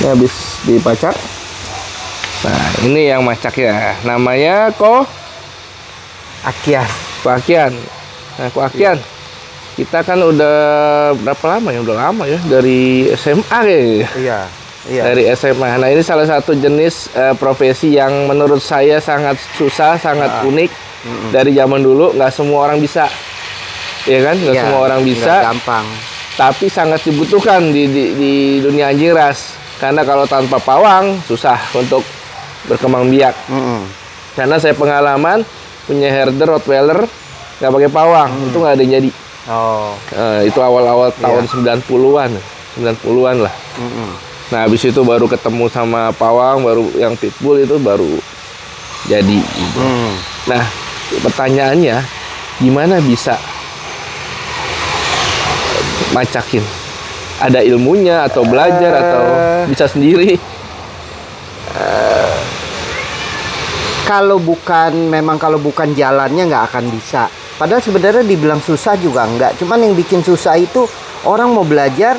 Ini habis dipacak. Nah, ini yang macak ya. Namanya Akian. Koakian. Nah, Koakian. Kita kan udah berapa lama ya? Udah lama ya, dari SMA kayaknya. Iya. Iya. Dari SMA. Nah, ini salah satu jenis profesi yang menurut saya sangat susah, sangat unik. Dari zaman dulu, nggak semua orang bisa. Ya kan? Nggak semua orang bisa. Nggak gampang. Tapi sangat dibutuhkan di dunia anjing ras. Karena kalau tanpa pawang, susah untuk berkembang biak. Karena saya pengalaman punya herder Rottweiler nggak pakai pawang, itu nggak ada yang jadi. Itu awal-awal tahun 90-an 90-an lah. Nah, habis itu baru ketemu sama pawang, baru yang pitbull itu baru jadi gitu. Nah, pertanyaannya gimana bisa macakin? Ada ilmunya atau belajar atau bisa sendiri? Kalau bukan jalannya nggak akan bisa. Padahal sebenarnya dibilang susah juga enggak. Cuman yang bikin susah itu orang mau belajar,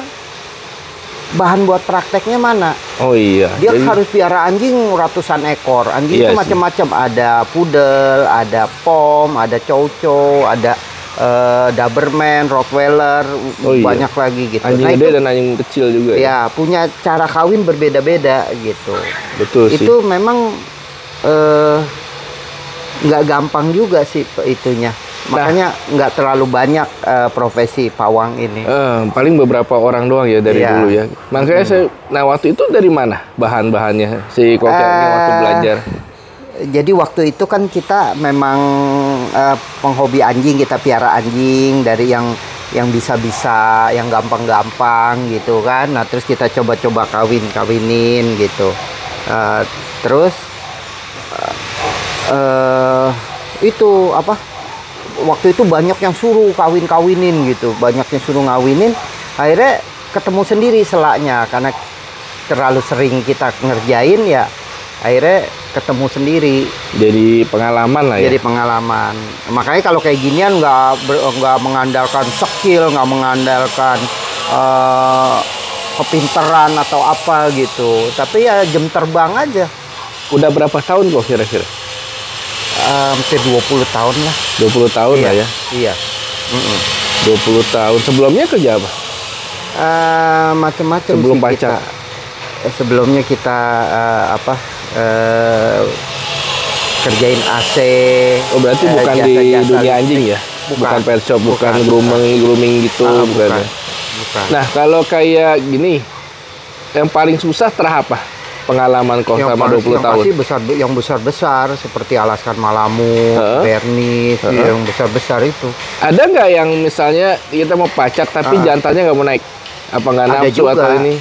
bahan buat prakteknya mana? Oh iya. Dia harus piara anjing ratusan ekor. Anjing itu macam-macam. Ada poodle, ada pom, ada chow chow, ada Doberman, Rottweiler, banyak lagi gitu. Anjing gede dan anjing kecil juga. Ya, punya cara kawin berbeda-beda gitu. Betul sih. Itu memang nggak gampang juga sih itunya. Makanya nggak terlalu banyak profesi pawang ini. Paling beberapa orang doang ya dari dulu ya. Makanya waktu itu dari mana bahan-bahannya si Koakian waktu belajar? Jadi waktu itu kan kita memang penghobi anjing, kita piara anjing dari yang bisa-bisa, yang gampang-gampang gitu kan. Nah, terus kita coba-coba kawinin gitu. Terus itu apa? Waktu itu banyak yang suruh kawinin gitu, banyak yang suruh ngawinin. Akhirnya ketemu sendiri selaknya karena terlalu sering kita ngerjain ya. Akhirnya ketemu sendiri. Jadi pengalaman lah ya. Jadi pengalaman. Makanya kalau kayak ginian nggak mengandalkan skill, nggak mengandalkan kepintaran atau apa gitu. Tapi ya jam terbang aja. Udah berapa tahun kok kira-kira? Hampir 20 tahun lah. 20 tahun lah ya? Iya. 20 tahun. Sebelumnya kerja apa? Macam-macam sebelum pacak. Sebelumnya kita kerjain AC. Oh, berarti bukan di dunia anjing ya? Bukan pet shop, bukan grooming gitu, bukan. Nah, kalau kayak gini, yang paling susah terah apa? Pengalaman kok sama 20 tahun. Yang besar-besar seperti Alaskan Malamut, Bernis, yang besar-besar itu. Ada nggak yang misalnya kita mau pacak tapi jantannya nggak mau naik? Apa nggak nafsu atau ini?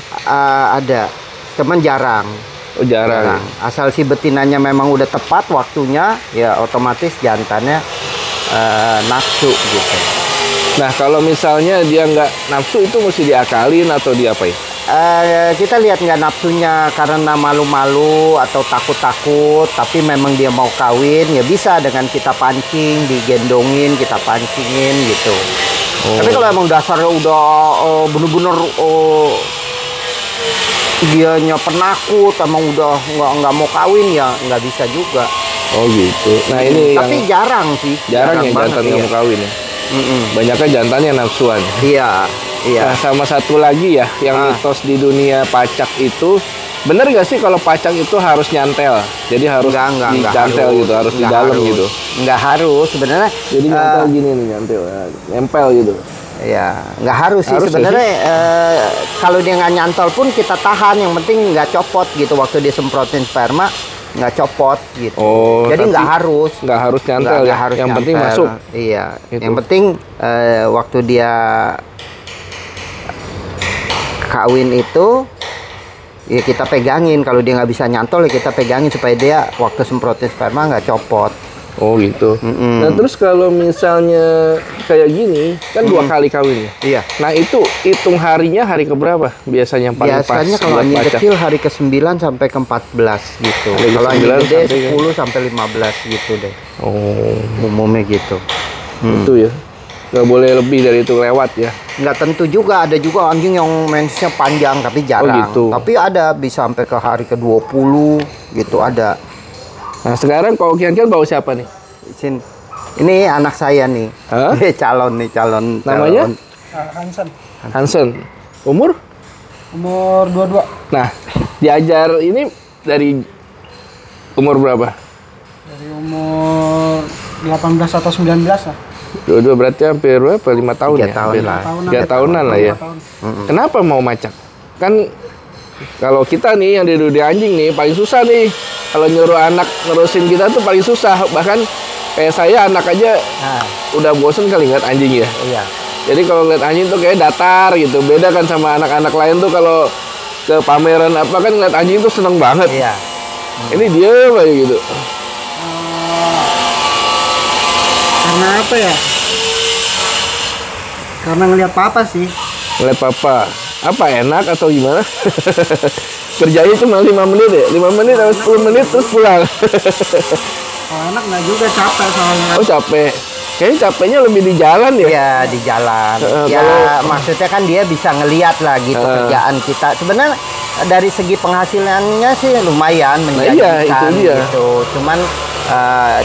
Ada, cuman jarang. Oh, jarang. Asal si betinanya memang udah tepat waktunya, ya otomatis jantannya nafsu gitu. Nah, kalau misalnya dia nggak nafsu itu mesti diakalin atau diapain? Kita lihat nggak nafsunya karena malu-malu atau takut-takut, tapi memang dia mau kawin, ya bisa dengan kita pancing, digendongin, kita pancingin gitu. Tapi kalau emang dasarnya udah bener-bener dianya penakut, emang udah nggak mau kawin, ya nggak bisa juga. Oh gitu. Nah ini tapi jarang sih. Jarang yang jantan nggak mau kawin ya. Banyaknya jantannya nafsuan. Iya. Nah, sama satu lagi ya, yang mitos di dunia pacak itu, bener nggak sih kalau pacak itu harus nyantel? Jadi harus dicantel gitu, harus di dalam gitu? Nggak harus sebenarnya. Jadi nyantel gini nih, nyantel, nempel gitu. Ya, nggak harus sih sebenarnya. Kalau dia nggak nyantol pun kita tahan, yang penting nggak copot gitu. Waktu dia semprotin sperma nggak copot gitu. Jadi nggak harus nyantel, yang penting masuk. Iya, gitu. yang penting waktu dia kawin itu ya kita pegangin. Kalau dia nggak bisa nyantol ya kita pegangin supaya dia waktu semprotin sperma nggak copot. Oh gitu. Nah terus kalau misalnya kayak gini kan 2 kali kawin ya? Iya. Nah itu hitung harinya hari keberapa biasanya paling pas? Biasanya kalau anjing kecil hari ke-9 sampai ke-14 gitu. Kalau anjing gede 10 sampai 15 gitu deh. Umumnya gitu. Itu ya. Nggak boleh lebih dari itu lewat ya. Nggak tentu juga, ada juga anjing yang mensnya panjang tapi jarang. gitu. Tapi ada bisa sampai ke hari ke-20 gitu ada. Nah sekarang kalau Kian-Kian bawa siapa nih? Ini anak saya nih. Hah? Dia calon. Namanya? Hansen. Umur 22. Nah diajar ini dari umur berapa? Dari umur 18 atau 19 lah. Dua berarti hampir berapa? 5 tahun 3 ya? tahun lah. 3 tahunan lah ya. Kenapa mau macak? Kan kalau kita nih yang di anjing nih paling susah nih. Kalau nyuruh anak nerusin kita tuh paling susah. Bahkan kayak saya anak aja udah bosen kali ngeliat anjing ya. Iya. Jadi kalau ngeliat anjing tuh kayak datar gitu. Beda kan sama anak-anak lain tuh kalau ke pameran apa kan ngeliat anjing tuh seneng banget. Iya. Ini dia kayak gitu. Karena apa ya? Karena ngelihat papa sih. Ngeliat papa. Apa enak atau gimana? Kerjanya cuma 5 menit ya? 5 menit atau 10 menit terus pulang. Kalau enak nggak juga, capek soalnya. Oh capek. Kayaknya capeknya lebih di jalan ya? Iya di jalan. Ya kalau- maksudnya kan dia bisa ngelihat lah gitu kerjaan kita. Sebenarnya dari segi penghasilannya sih lumayan menjanjikan itu dia. gitu. Cuman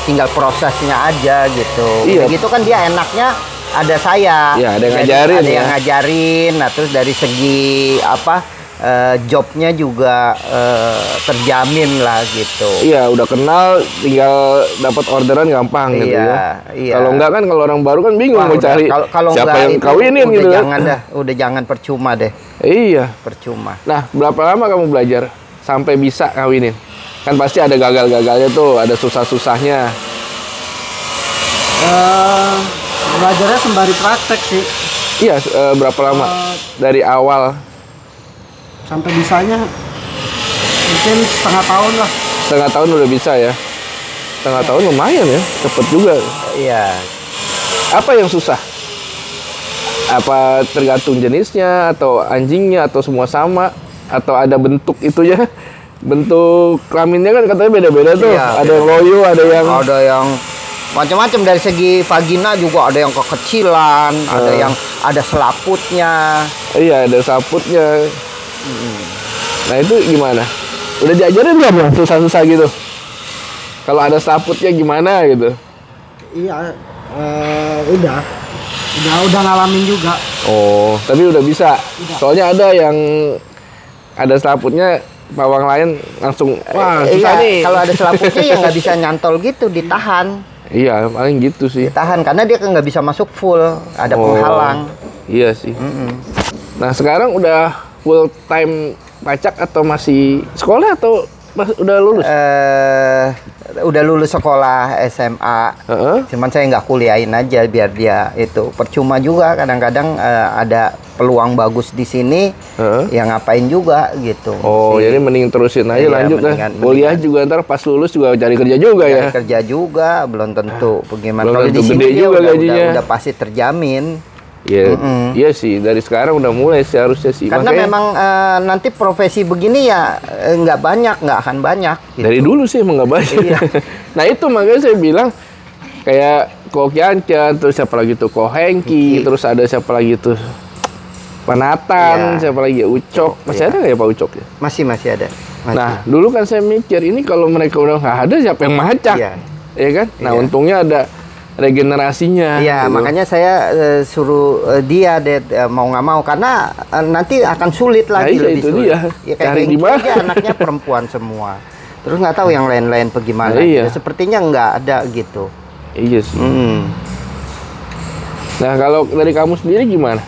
tinggal prosesnya aja gitu. Iya. Begitu kan dia enaknya ada saya. Iya, ada yang Jadi ngajarin ada ya. yang ngajarin. Nah terus dari segi apa jobnya juga terjamin lah gitu. Iya, udah kenal, tinggal dapat orderan gampang gitu Iya, ya. iya. Kalau enggak kan kalau orang baru kan bingung Wah, mau udah, cari kalau siapa enggak yang itu kawinin udah gitu. kan. jangan dah, udah jangan percuma deh, Iya. percuma. Nah, berapa lama kamu belajar sampai bisa kawinin? Kan pasti ada gagal-gagalnya tuh, ada susah-susahnya. Belajarnya sembari praktek sih. Iya, berapa lama? Dari awal Sampai bisanya mungkin setengah tahun lah. setengah tahun udah bisa ya. Setengah tahun lumayan ya, cepet juga. Iya. Apa yang susah? Apa tergantung jenisnya atau anjingnya atau semua sama atau ada bentuk itu ya? Bentuk kelaminnya kan katanya beda-beda tuh. Iya, Ada yang loyo, ada yang Ada yang macam-macam dari segi vagina juga, ada yang kekecilan, ada yang ada selaputnya. iya, ada saputnya. Nah, itu gimana? Udah diajarin belum ya susah-susah gitu? Kalau ada saputnya gimana gitu? Iya, udah ngalamin juga. Oh, tapi udah bisa. Soalnya ada yang ada selaputnya, pawang lain langsung wah susah Iya, nih. kalau ada selaputnya ya nggak bisa nyantol gitu, ditahan, Iya, paling gitu sih. ditahan karena dia kan nggak bisa masuk full, ada Oh, penghalang. Iya sih. Nah, sekarang udah full time pacak atau masih sekolah atau udah lulus? Udah lulus sekolah SMA. Heeh. Cuman saya nggak kuliahin aja biar dia itu percuma juga, kadang-kadang ada peluang bagus di sini, Heeh. ya ngapain juga gitu. Oh, jadi mending terusin aja Iya, lanjut lah. mendingan- Kuliah juga ntar pas lulus juga cari kerja juga Cari ya. kerja juga belum tentu bagaimana. Belum Kalau tentu di sini gede dia juga udah, gajinya. udah pasti terjamin. Iya, iya sih. Dari sekarang udah mulai seharusnya sih. Karena Makanya memang nanti profesi begini ya nggak akan banyak. Gitu. dari dulu sih emang nggak banyak. Iya. Nah itu makanya saya bilang kayak Ko Kian-Kian, terus siapa lagi tuh Ko Hengki, terus ada siapa lagi tuh Panatan, Iya. siapa lagi Ucok. Masih Iya. ada nggak ya Pak Ucok ya? Masih ada. Masih. Nah, dulu kan saya mikir ini kalau mereka udah nggak ada siapa yang macak, Iya. ya kan? Nah, Iya. untungnya ada regenerasinya. Iya, gitu. makanya saya suruh dia deh mau nggak mau karena nanti akan sulit lagi iya, lebih itu sulit. dia. Ya, kayak Cari Hengki di mana? aja anaknya perempuan semua. Terus nggak tahu yang lain-lain bagaimana. Nah, iya. Gitu. Sepertinya nggak ada gitu. Iya sih. Hmm. Nah, kalau dari kamu sendiri gimana?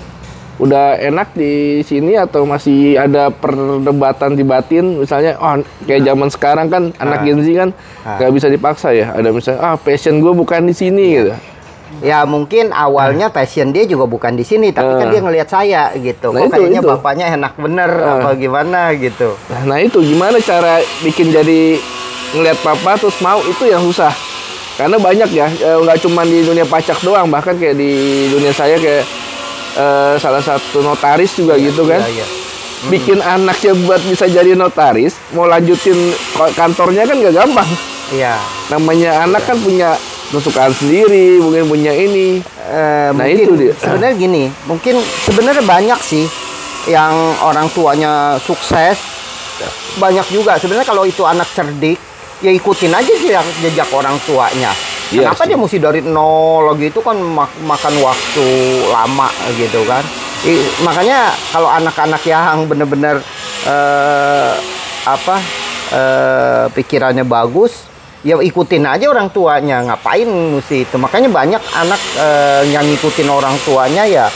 Udah enak di sini atau masih ada perdebatan di batin? Misalnya, oh kayak zaman sekarang kan anak Gen Z kan nggak bisa dipaksa ya. Ada misalnya, passion gue bukan di sini gitu. Ya mungkin awalnya passion dia juga bukan di sini, tapi kan dia ngelihat saya gitu. Nah, Kok itu, kayaknya itu. bapaknya enak bener apa gimana gitu. Nah itu gimana cara bikin jadi ngeliat papa terus mau, itu yang susah. Karena banyak ya, nggak cuma di dunia pajak doang, bahkan kayak di dunia saya kayak salah satu notaris juga gitu kan. Iya, iya. Bikin anaknya buat bisa jadi notaris, mau lanjutin kantornya kan nggak gampang. Iya. Namanya anak kan punya kesukaan sendiri, mungkin punya ini. Nah, mungkin itu dia. sebenarnya gini, mungkin sebenarnya banyak sih yang orang tuanya sukses, banyak juga sebenarnya. Kalau itu anak cerdik, ya ikutin aja sih jejak orang tuanya. Iya Kenapa sih. dia mesti dari nol gitu kan, makan waktu lama gitu kan. Makanya kalau anak-anak yang bener-bener pikirannya bagus, ya ikutin aja orang tuanya. Ngapain mesti itu? Makanya banyak anak yang ngikutin orang tuanya ya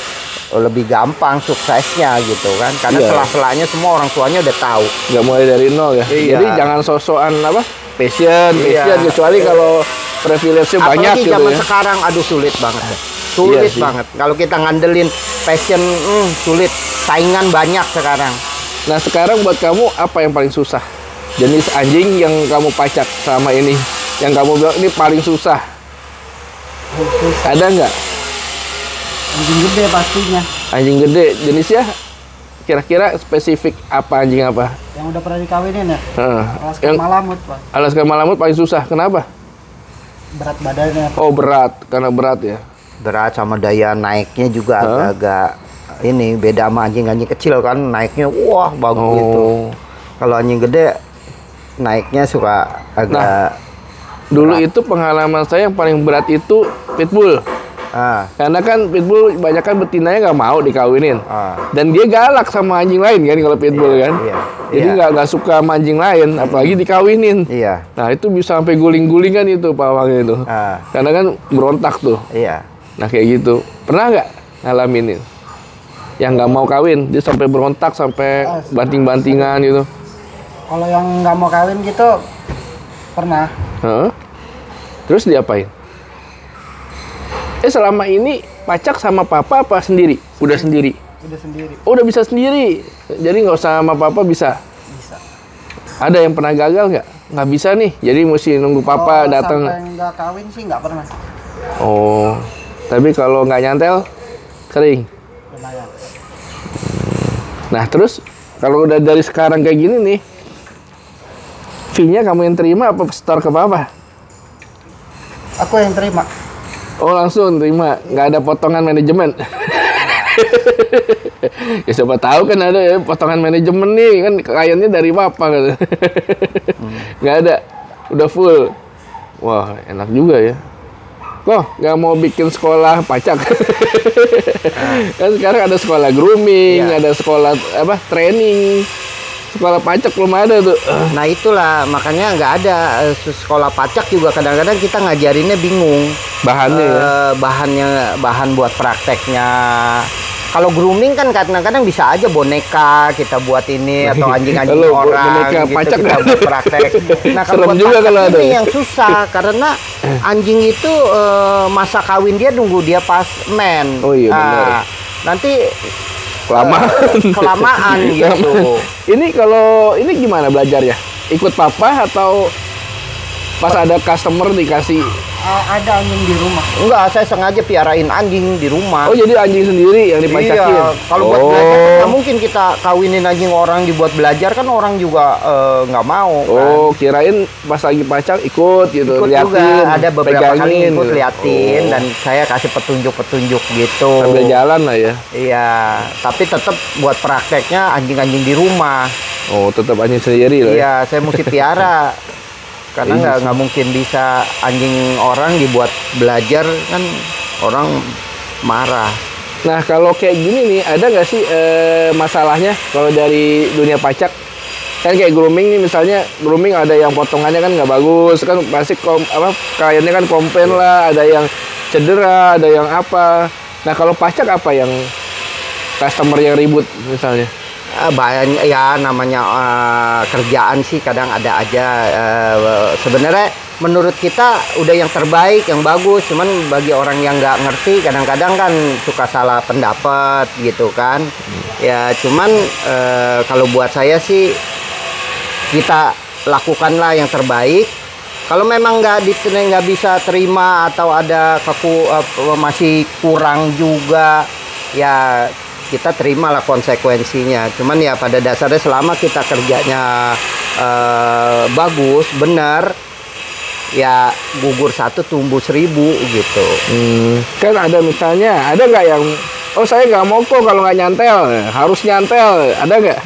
lebih gampang suksesnya gitu kan. Karena Iya. sela-selanya semua orang tuanya udah tahu. Nggak mulai dari nol ya. Iya. Jadi jangan sosokan passion, Iya. kecuali kalau privilege-nya banyak Apalagi gitu zaman ya. sekarang, aduh sulit banget. Sulit Iya sih. banget. Kalau kita ngandelin passion, sulit. Saingan banyak sekarang. Nah, sekarang buat kamu apa yang paling susah? Jenis anjing yang kamu pacak sama ini, yang kamu bilang ini paling susah. Ada nggak? Anjing gede pastinya. Anjing gede, jenisnya kira-kira spesifik apa, anjing apa? Yang udah pernah dikawinin ya. Heeh. Alaska Yang Malamut, Pak. Alaska Malamut paling susah. Kenapa? Berat badannya. Oh, berat, karena berat ya. Berat sama daya naiknya juga agak-agak ini beda sama anjing-anjing kecil kan, naiknya wah bagus gitu. Kalau anjing gede naiknya suka agak Dulu itu pengalaman saya yang paling berat itu pitbull. Karena kan pitbull banyak kan betinanya nggak mau dikawinin. Dan dia galak sama anjing lain kan kalau pitbull kan. Jadi nggak suka sama anjing lain, apalagi dikawinin. Iya. Nah itu bisa sampai guling-gulingan itu pawangnya itu. Karena kan berontak tuh. Iya. Nah kayak gitu. Pernah nggak ngalamin itu? Yang nggak mau kawin, dia sampai berontak, sampai banting-bantingan gitu. Kalau yang nggak mau kawin gitu pernah. Heeh. Terus diapain? Selama ini pacak sama papa apa sendiri? Udah sendiri? Udah sendiri. Oh, udah bisa sendiri. Jadi nggak usah sama papa bisa? Bisa. Ada yang pernah gagal nggak? Nggak bisa nih, jadi mesti nunggu papa datang. Sampai nggak kawin sih nggak pernah. Oh, tapi kalau nggak nyantel, sering. Lumayan. Nah, terus kalau udah dari sekarang kayak gini nih, fee-nya kamu yang terima apa store ke papa? Aku yang terima. Oh, langsung terima, nggak ada potongan manajemen. Ya siapa tahu kan ada ya potongan manajemen nih, kan kliennya dari papa kan. Nggak ada, udah full. Wah, enak juga ya. Kok nggak mau bikin sekolah pacak? Kan sekarang ada sekolah grooming, ada sekolah training. Sekolah pacak belum ada tuh. Nah itulah makanya nggak ada sekolah pacak juga, kadang-kadang kita ngajarinnya bingung. Bahannya bahan buat prakteknya. Kalau grooming kan kadang-kadang bisa aja boneka kita buat ini atau anjing-anjing Kalau orang boneka gitu pacak kita buat praktek. Nah kalau serem buat juga pacak kalau ada. ini yang susah karena anjing itu masa kawin dia nunggu dia pas men. Oh iya, benar. Nanti kelamaan gitu. Ini kalau ini gimana belajarnya? Ikut papa atau pas ada customer dikasih? Ada anjing di rumah. Enggak, saya sengaja piarain anjing di rumah. Oh, jadi anjing sendiri yang dipacakin? Iya, kalau buat belajar kan nggak mungkin kita kawinin anjing orang dibuat belajar, kan orang juga nggak mau kan. Oh, kirain pas lagi pacak ikut gitu, Ikut liatin, juga, ada beberapa kali pegangin ikut gitu. liatin dan saya kasih petunjuk-petunjuk gitu. Sambil jalan lah ya. Iya, tapi tetap buat prakteknya anjing-anjing di rumah. Oh, tetap anjing sendiri loh. Iya, saya mesti piara. Karena nggak mungkin bisa anjing orang dibuat belajar, kan orang marah. Nah, kalau kayak gini nih, ada nggak sih masalahnya kalau dari dunia pacak? Kan kayak grooming nih, misalnya grooming ada yang potongannya kan nggak bagus, kan pasti kliennya kan komplain lah, ada yang cedera, ada yang apa. Nah, kalau pacak apa yang customer yang ribut misalnya? Banyak ya, namanya kerjaan sih kadang ada aja. Sebenarnya menurut kita udah yang terbaik, yang bagus, cuman bagi orang yang nggak ngerti kadang-kadang kan suka salah pendapat gitu kan. Ya cuman kalau buat saya sih kita lakukanlah yang terbaik. Kalau memang nggak bisa terima atau ada masih kurang juga, ya kita terimalah konsekuensinya. Cuman ya pada dasarnya selama kita kerjanya bagus, benar, ya gugur 1 tumbuh 1000 gitu. Kan ada misalnya, ada nggak yang, oh saya nggak mau kok kalau nggak nyantel, harus nyantel, ada nggak?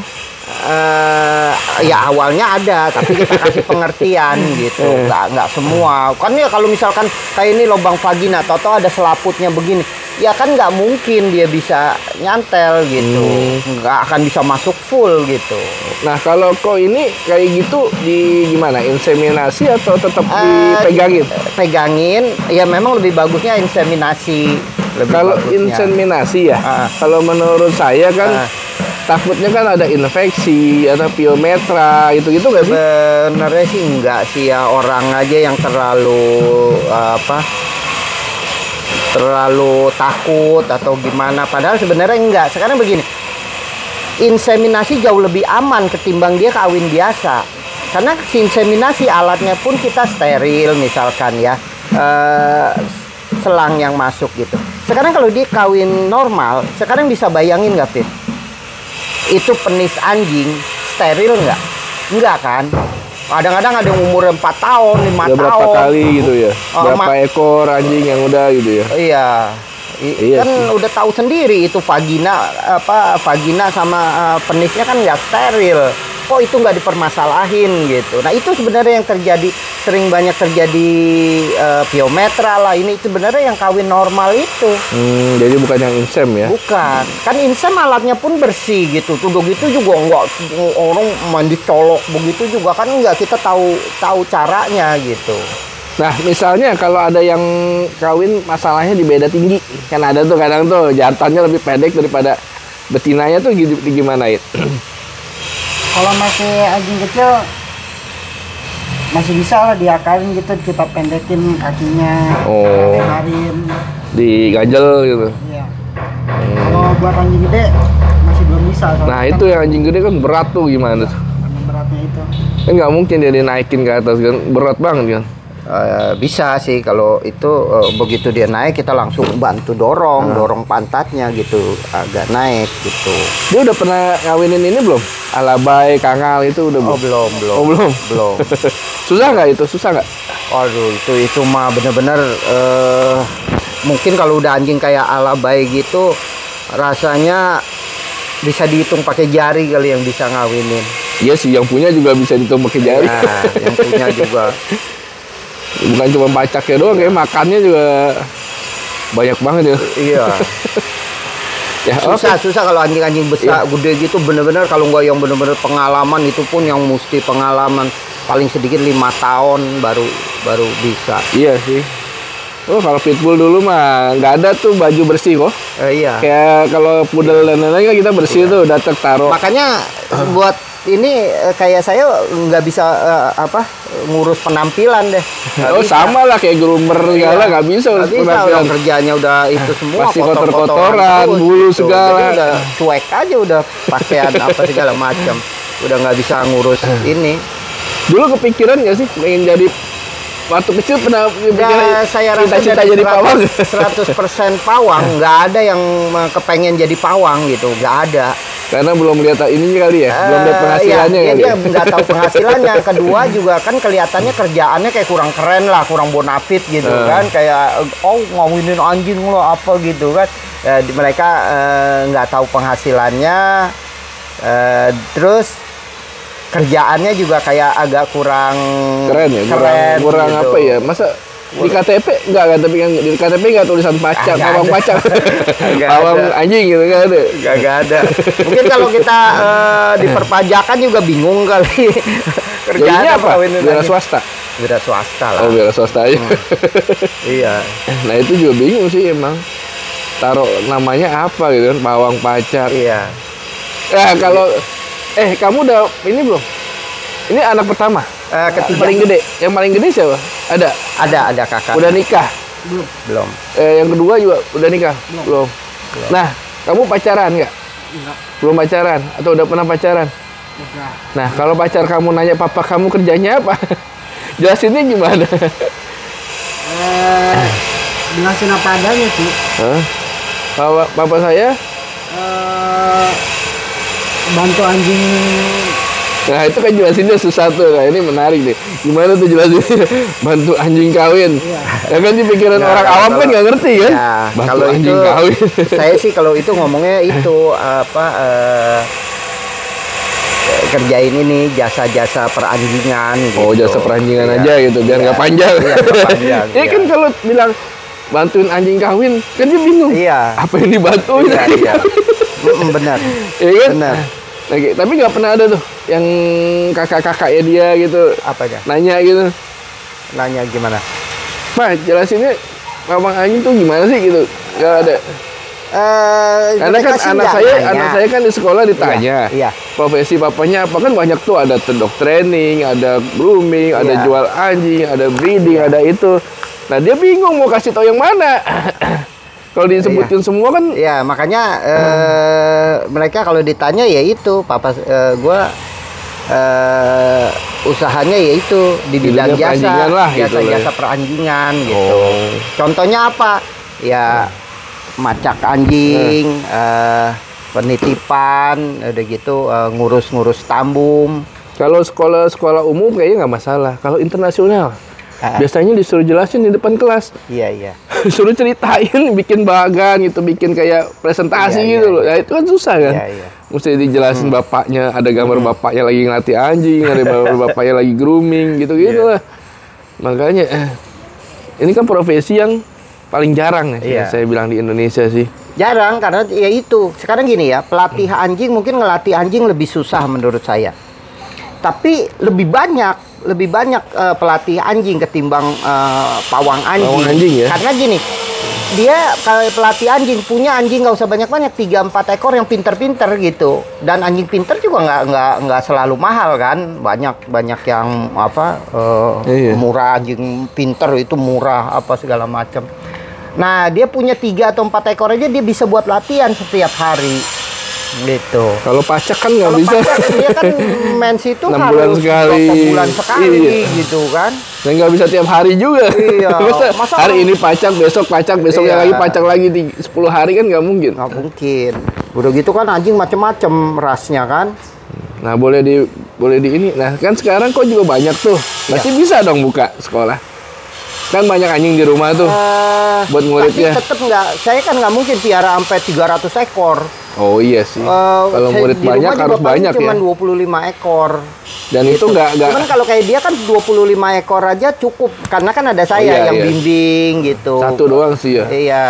Ya awalnya ada, tapi kita kasih pengertian gitu. Nggak semua. Kan ya kalau misalkan kayak ini lubang vagina, toto ada selaputnya begini, ya kan nggak mungkin dia bisa nyantel gitu. Nggak akan bisa masuk full gitu. Nah kalau kok ini kayak gitu di gimana? Inseminasi atau tetap dipegangin? Pegangin, ya memang lebih bagusnya inseminasi. Kalau inseminasi ya, kalau menurut saya kan takutnya kan ada infeksi atau piometra gitu-gitu nggak sih? Sebenarnya sih enggak sih ya, orang aja yang terlalu takut atau gimana. Padahal sebenarnya enggak. Sekarang begini, inseminasi jauh lebih aman ketimbang dia kawin biasa. Karena inseminasi alatnya pun kita steril misalkan ya, selang yang masuk gitu. Sekarang kalau dia kawin normal, sekarang bisa bayangin nggak, Fit? Itu penis anjing steril nggak? Enggak kan? Kadang-kadang ada yang umur 4 tahun, 5 tahun. Berapa kali gitu ya? Berapa ekor anjing yang udah gitu ya? Iya. Iya Kan sih. udah tahu sendiri itu vagina sama penisnya kan nggak steril. Kok itu nggak dipermasalahin gitu. Nah itu sebenarnya yang terjadi, sering banyak terjadi piometra lah. Ini sebenarnya yang kawin normal itu. Jadi bukan yang insem ya? Bukan, kan insem alatnya pun bersih gitu. Tuh gitu juga nggak, orang mandi colok begitu juga kan nggak, kita tahu caranya gitu. Nah misalnya kalau ada yang kawin masalahnya di beda tinggi, kan ada tuh kadang tuh jantannya lebih pendek daripada betinanya tuh gimana ya? Kalau masih anjing kecil masih bisa lah diakalin gitu, kita pendekin kakinya, Oh. lebarin. Diganjel gitu. Iya. Kalau buat anjing gede masih belum bisa. Nah itu yang anjing gede kan berat tuh gimana tuh? Beratnya itu. Kan nggak mungkin dia dinaikin ke atas kan, berat banget kan? Bisa sih kalau itu, begitu dia naik kita langsung bantu dorong pantatnya gitu agak naik gitu. Dia udah pernah ngawinin ini belum? Alabay, kangal itu udah belum? Belum. Oh belum? Belum. Susah nggak itu? Susah nggak? Waduh, itu mah bener-bener mungkin kalau udah anjing kayak alabay gitu rasanya bisa dihitung pakai jari kali yang bisa ngawinin. Iya sih, yang punya juga bisa dihitung pakai jari. Nah, yang punya juga. Bukan cuma pacaknya doang, kayak makannya juga banyak banget ya. Iya. Ya, Susah kalau anjing-anjing besar gede gitu, bener-bener kalau nggak yang bener-bener pengalaman, itu pun yang mesti pengalaman paling sedikit 5 tahun baru bisa. Iya sih. Oh kalau pitbull dulu mah nggak ada tuh baju bersih kok. Iya. Kayak kalau pudel dan lain-lain kan kita bersih tuh, udah tertaruh. Makanya buat ini kayak saya nggak bisa ngurus penampilan deh. Nggak Oh bisa. sama lah kayak groomer segala, nggak bisa Nggak bisa, penampilan. orang kerjanya udah itu semua Pasti kotor-kotoran kotor-kotoran, terus bulu gitu. segala. Jadi udah cuek aja, udah pakaian apa segala macam. Udah nggak bisa ngurus ini. Dulu kepikiran nggak sih pengen jadi, waktu kecil pernah Udah saya rasa cita-cita dari jadi pawang? 100% pawang, nggak ada yang kepengen jadi pawang gitu, nggak ada. Karena belum lihat ininya kali ya, belum lihat penghasilannya Iya, kali. dia nggak tahu penghasilannya. Kedua juga kan kelihatannya kerjaannya kayak kurang keren lah, kurang bonafit gitu kan, kayak ngawinin anjing lo apa gitu kan. Mereka nggak tahu penghasilannya, terus kerjaannya juga kayak agak kurang Keren ya, kurang gitu. apa ya? Masa di KTP enggak kan, tapi kan di KTP enggak tulisan pacak, Nggak pawang ada. pacak. Nggak Pawang ada. anjing gitu kan ada. Gak ada. Mungkin kalau kita di perpajakan juga bingung kali. Jadinya apa? kawinin Wira anjing. swasta. Wira swasta lah. Oh, wira swasta aja. Iya. Nah, itu juga bingung sih emang. Taruh namanya apa gitu kan, pawang pacak. Iya. Ya kalau kamu udah ini belum? Ini anak pertama. Ketiga. Paling gede. Yang paling gede siapa? Ada. Ada kakak. Udah nikah. Belum. Yang kedua juga udah nikah? Belum. Nah, kamu pacaran nggak? Enggak. Belum pacaran atau udah pernah pacaran? Udah. Nah, kalau pacar kamu nanya papa kamu kerjanya apa? Jelasinnya gimana? Jelasin apa adanya sih. Hah? Kalau papa saya Bantu anjing Nah itu kan jelasinnya susah tuh. Nah ini menarik nih. Gimana tuh jelasinnya? Bantu anjing kawin. Ya kan di pikiran orang awam kan nggak ngerti kan? Ya, Bantu kalau anjing itu kawin. saya sih kalau itu ngomongnya itu apa kerjain ini jasa-jasa peranjingan gitu. Oh jasa peranjingan Iya. aja gitu biar nggak panjang. Iya, nggak panjang. Ya kan kalau bilang bantuin anjing kawin kan dia bingung. Iya. Apa yang dibantuin? Iya, iya. Benar. Iya kan? Benar. Nah, tapi nggak pernah ada tuh yang kakak-kakaknya dia gitu Apanya? nanya gitu. Nanya gimana? Pak jelasinnya ngomong anjing tuh gimana sih gitu. Nggak ada. Karena kan mereka sih anak nggak saya kan di sekolah ditanya. Iya. Profesi papanya apa kan banyak tuh ada dog training, ada grooming, ada Iya. jual anjing, ada breeding, ada itu. Nah dia bingung mau kasih tahu yang mana. Kalau disebutin semua kan Ya makanya mereka kalau ditanya ya itu papa gua usahanya ya itu di bidang Bidangnya peranjingan lah, gitu lah ya. jasa peranjingan gitu. Oh. Contohnya apa? Ya macak anjing, penitipan, udah gitu ngurus-ngurus tambum. kalau sekolah umum kayaknya nggak masalah. Kalau internasional biasanya disuruh jelasin di depan kelas. Iya. Suruh ceritain, bikin bagan gitu, bikin kayak presentasi Iya, gitu iya, loh. Ya itu kan susah kan. Iya. Mesti dijelasin bapaknya, ada gambar bapaknya lagi ngelatih anjing, ada gambar bapaknya lagi grooming gitu-gitu lah. Makanya ini kan profesi yang paling jarang ya, Iya. saya bilang di Indonesia sih. Jarang karena ya itu. Sekarang gini ya, pelatih anjing mungkin ngelatih anjing lebih susah menurut saya. Tapi lebih banyak pelatih anjing ketimbang pawang anjing. Pawang anjing ya? Karena gini, dia kalau pelatih anjing punya anjing nggak usah banyak-banyak, 3-4 ekor yang pinter-pinter gitu. Dan anjing pinter juga nggak selalu mahal kan. Banyak yang apa Iya. murah, anjing pinter itu murah apa segala macam. Nah, dia punya 3 atau 4 ekor aja dia bisa buat latihan setiap hari. Gitu. Kalau pacak kan nggak Kalau bisa. pacak, dia kan mens itu 6 harus bulan sekali. berapa bulan sekali Iya. gitu kan. Dan nggak bisa tiap hari juga. Iya. Masa hari ini pacak, besoknya Iya. lagi pacak lagi 10 hari kan nggak mungkin. Nggak mungkin. Udah gitu kan anjing macem-macem rasnya kan. Nah boleh di ini. Nah kan sekarang kok juga banyak tuh. Berarti bisa dong buka sekolah. Kan banyak anjing di rumah tuh. Buat muridnya. Tapi tetep nggak, saya kan nggak mungkin piara sampai 300 ekor. Oh iya sih. Kalau Saya murid di banyak rumah juga harus paling banyak ya. cuman 25 ekor. Dan itu nggak Cuman kalau kayak dia kan 25 ekor aja cukup. Karena kan ada saya iya, yang iya. bimbing gitu. Satu doang sih ya. Iya.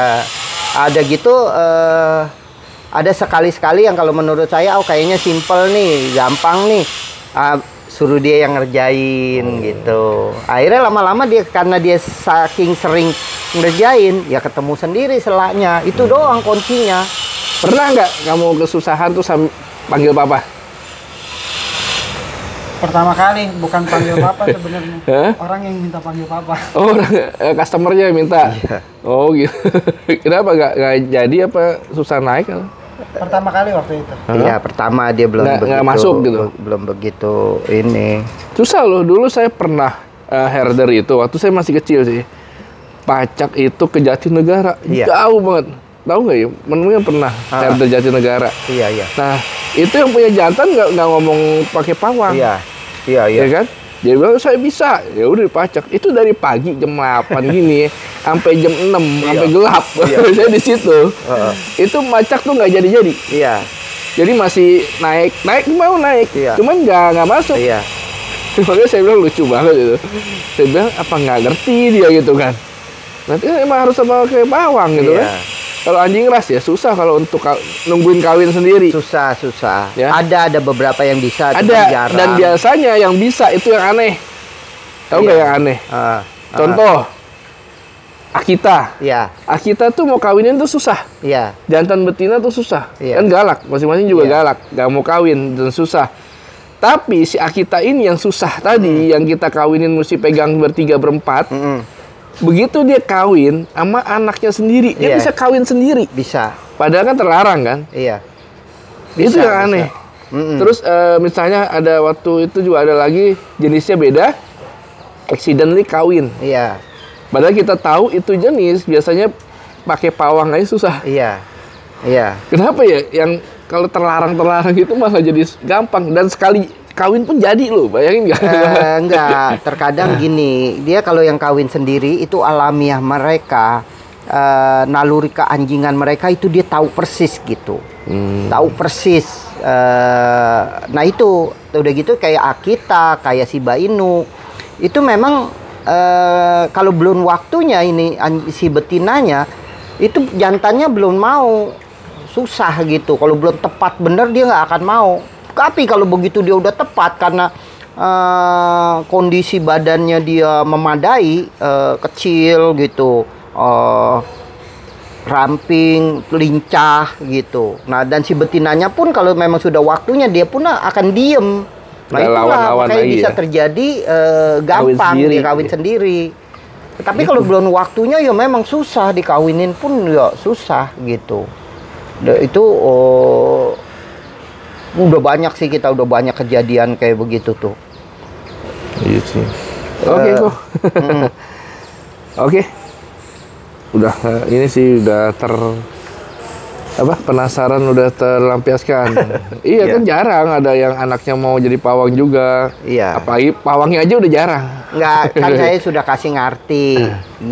Ada gitu ada sekali-sekali yang kalau menurut saya kayaknya simple nih, gampang nih. Suruh dia yang ngerjain gitu. Akhirnya lama-lama dia karena dia saking sering ngerjain, ya ketemu sendiri selaknya. Itu doang kuncinya. Pernah nggak kamu kesusahan tuh panggil papa? Pertama kali bukan panggil papa sebenarnya. Hah? Orang yang minta panggil papa. Oh, customernya minta. Iya. Oh gitu. Kenapa nggak jadi apa susah naik? Pertama kali waktu itu. Iya, pertama dia belum Nggak masuk gitu? Belum begitu ini. Susah loh. Dulu saya pernah herder itu waktu saya masih kecil sih. Pacak itu ke Jatinegara. Iya. Jauh banget. Tahu nggak ya? Menemunya pernah herder Jatinegara. Iya. Nah, itu yang punya jantan nggak ngomong pakai pawang. Iya. Ya kan? Dia bilang saya bisa. Ya udah dipacak. Itu dari pagi jam 8 gini sampai jam 6 sampai gelap. Saya di situ. Itu macak tuh nggak jadi-jadi. Iya. Jadi masih naik mau naik. Iya. Cuman nggak masuk. Iya. Makanya saya bilang lucu banget itu. Saya bilang apa nggak ngerti dia gitu kan. Nanti kan emang harus sama kayak bawang gitu Iya. kan. Kalau anjing ras ya susah kalau untuk nungguin kawin sendiri. Susah. Ya. Ada beberapa yang bisa, cuman Ada jarang. dan biasanya yang bisa itu yang aneh. Tahu nggak Iya. yang aneh? Ah, Contoh Akita. Iya. Akita tuh mau kawinin tuh susah. Iya. Jantan betina tuh susah. Iya. Kan galak, masing-masing juga Iya. galak, nggak mau kawin dan susah. Tapi si Akita ini yang susah tadi, yang kita kawinin mesti pegang bertiga berempat. Begitu dia kawin sama anaknya sendiri, dia Iya. bisa kawin sendiri. Bisa. Padahal kan terlarang kan? Iya. Itu Bisa, yang aneh. Mm-mm. Terus misalnya ada waktu itu juga ada lagi jenisnya beda, accidentally kawin. Iya. Padahal kita tahu itu jenis biasanya pakai pawang aja susah. Iya. Iya. Kenapa ya? Yang kalau terlarang itu malah jadi gampang dan sekali kawin pun jadi loh, bayangin nggak? Enggak, terkadang gini, dia kalau yang kawin sendiri itu alamiah mereka, naluri keanjingan mereka itu dia tahu persis gitu, tahu persis. Nah itu udah gitu kayak Akita, kayak Shiba Inu, itu memang kalau belum waktunya ini si betinanya itu jantannya belum mau, susah gitu. Kalau belum tepat bener dia nggak akan mau. Tapi kalau begitu dia udah tepat karena kondisi badannya dia memadai, kecil gitu, ramping, lincah gitu. Nah dan si betinanya pun kalau memang sudah waktunya dia pun akan diem. Nah itulah makanya bisa terjadi gampang dia kawin sendiri. Tapi kalau belum waktunya ya memang susah, dikawinin pun ya susah gitu. Itu udah banyak sih, kita udah banyak kejadian kayak begitu tuh. Iya sih. Oke kok. Oke. Udah ini sih udah penasaran udah terlampiaskan. Iya kan jarang ada yang anaknya mau jadi pawang juga. Iya. Apalagi pawangnya aja udah jarang. Enggak, kan saya sudah kasih ngerti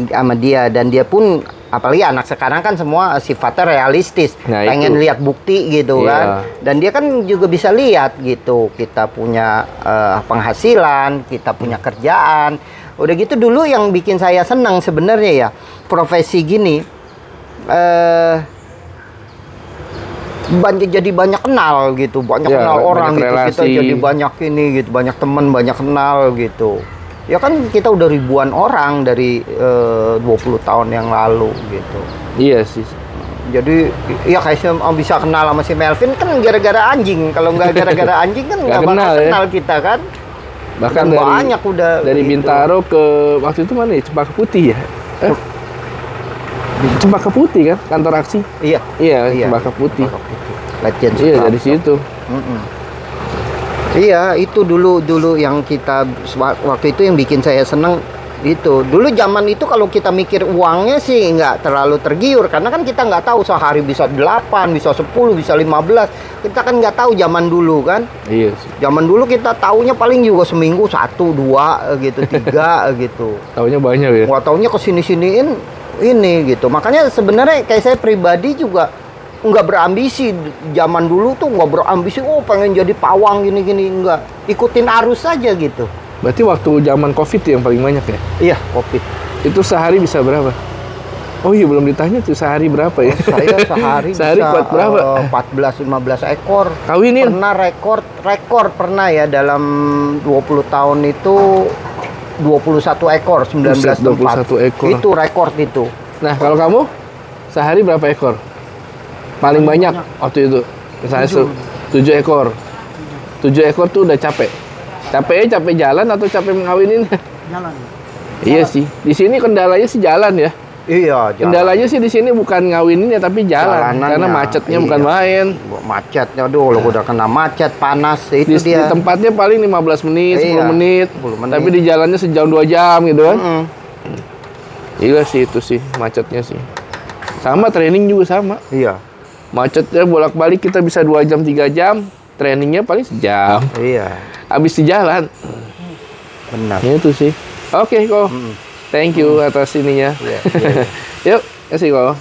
sama dia dan dia pun apalagi anak sekarang kan semua sifatnya realistis, nah, pengen lihat bukti gitu kan. Dan dia kan juga bisa lihat gitu, kita punya penghasilan, kita punya kerjaan. Udah gitu dulu yang bikin saya senang sebenarnya ya, profesi gini jadi banyak kenal gitu, banyak kenal orang gitu, kita jadi banyak ini gitu, banyak teman, banyak kenal gitu. Ya kan kita udah ribuan orang dari 20 tahun yang lalu gitu. Iya sih. Jadi ya kayak bisa kenal sama si Melvin kan gara-gara anjing. Kalau nggak gara-gara anjing kan nggak bakal kenal kita kan. Bahkan dari, banyak udah dari gitu. Bintaro ke waktu itu mana ya? Cempaka Putih ya? Cempaka Putih kan kantor aksi? Iya. Iya, Cempaka Putih. Legend. Iya dari situ. Iya, itu dulu yang kita waktu itu yang bikin saya seneng itu. Dulu zaman itu kalau kita mikir uangnya sih nggak terlalu tergiur karena kan kita nggak tahu sehari bisa 8, bisa 10, bisa 15. Kita kan nggak tahu zaman dulu kan. Iya sih. Zaman dulu kita taunya paling juga seminggu 1, 2 gitu, 3 gitu. Taunya banyak ya. Wah, taunya kesini-siniin ini gitu. Makanya sebenarnya kayak saya pribadi juga nggak berambisi. Zaman dulu tuh nggak berambisi, oh pengen jadi pawang gini-gini, enggak. Ikutin arus saja gitu. Berarti waktu zaman COVID yang paling banyak ya? Iya, COVID. Itu sehari bisa berapa? Oh iya, belum ditanya tuh sehari berapa ya? Saya sehari bisa kuat berapa? 14-15 ekor. Kawinin? Pernah rekor pernah ya dalam 20 tahun itu 21 ekor, 19 tempat. 21 ekor. Itu rekor itu. Nah, kalau kamu sehari berapa ekor? Paling banyak waktu itu. Misalnya 7 ekor. 7 ekor tuh udah capek. Capek jalan atau capek mengawinin? Jalan. Iya sih. Di sini kendalanya sih jalan ya. Iya, jalan. Kendalanya sih di sini bukan ngawinin ya, tapi jalan. Karena macetnya bukan main. Macetnya, aduh, lo udah kena macet, panas, itu Di dia. tempatnya paling 15 menit, 10 menit. Tapi di jalannya sejam 2 jam gitu kan. Iya sih itu sih, macetnya sih. Sama training juga sama. Iya. Macetnya bolak-balik kita bisa 2 jam, 3 jam. Trainingnya paling sejam. Iya. Habis di jalan. Benar. Itu sih. Oke kok. Thank you atas ininya. Yuk, kasih kok.